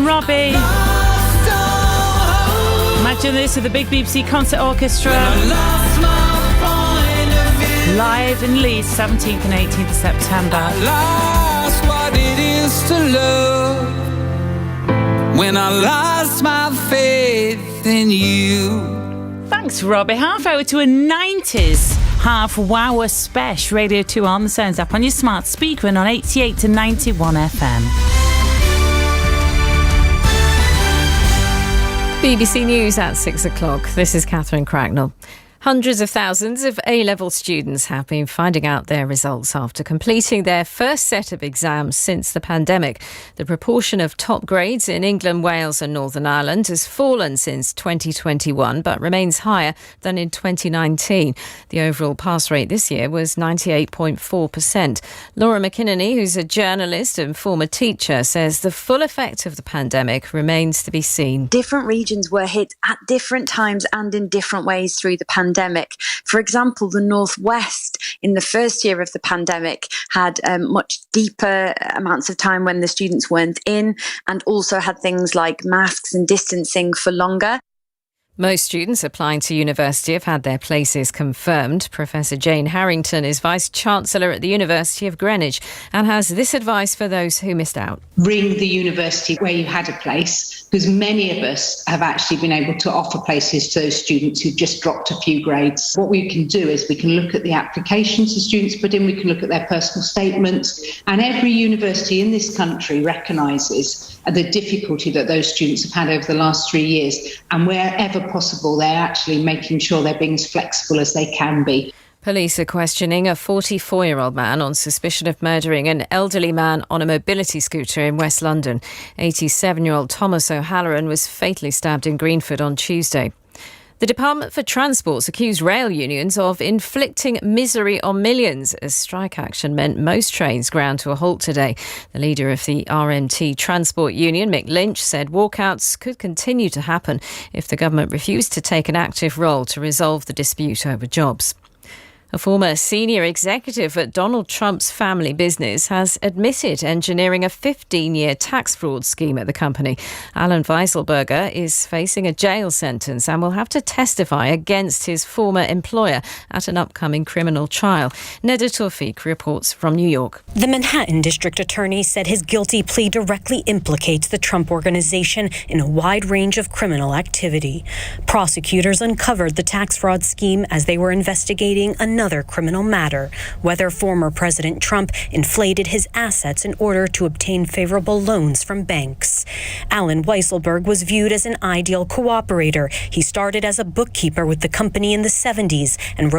Robbie. Imagine this with the Big BBC Concert Orchestra. Live in Leeds, 17th and 18th of September. I lost what it is to love when I lost my faith in you. Thanks, Robbie. Half hour to a 90s half hour special. Radio 2 on the Sounds app on your smart speaker and on 88 to 91 FM. BBC News at 6 o'clock. This is Catherine Cracknell. Hundreds of thousands of A-level students have been finding out their results after completing their first set of exams since the pandemic. The proportion of top grades in England, Wales and Northern Ireland has fallen since 2021 but remains higher than in 2019. The overall pass rate this year was 98.4%. Laura McInerney, who's a journalist and former teacher, says the full effect of the pandemic remains to be seen. Different regions were hit at different times and in different ways through the pandemic. For example, the Northwest in the first year of the pandemic had much deeper amounts of time when the students weren't in, and also had things like masks and distancing for longer. Most students applying to university have had their places confirmed. Professor Jane Harrington is Vice-Chancellor at the University of Greenwich and has this advice for those who missed out. Ring the university where you had a place, because many of us have actually been able to offer places to those students who've just dropped a few grades. What we can do is we can look at the applications the students put in, we can look at their personal statements, and every university in this country recognises the difficulty that those students have had over the last 3 years, and wherever possible they're actually making sure they're being as flexible as they can be. Police are questioning a 44-year-old man on suspicion of murdering an elderly man on a mobility scooter in West London. 87-year-old Thomas O'Halloran was fatally stabbed in Greenford on Tuesday. The Department for Transport's accused rail unions of inflicting misery on millions as strike action meant most trains ground to a halt today. The leader of the RMT Transport Union, Mick Lynch, said walkouts could continue to happen if the government refused to take an active role to resolve the dispute over jobs. A former senior executive at Donald Trump's family business has admitted engineering a 15-year tax fraud scheme at the company. Alan Weisselberger is facing a jail sentence and will have to testify against his former employer at an upcoming criminal trial. Neda Tawfiq reports from New York. The Manhattan District Attorney said his guilty plea directly implicates the Trump Organization in a wide range of criminal activity. Prosecutors uncovered the tax fraud scheme as they were investigating another criminal matter, whether former President Trump inflated his assets in order to obtain favorable loans from banks. Alan Weisselberg was viewed as an ideal cooperator. He started as a bookkeeper with the company in the 70s and wrote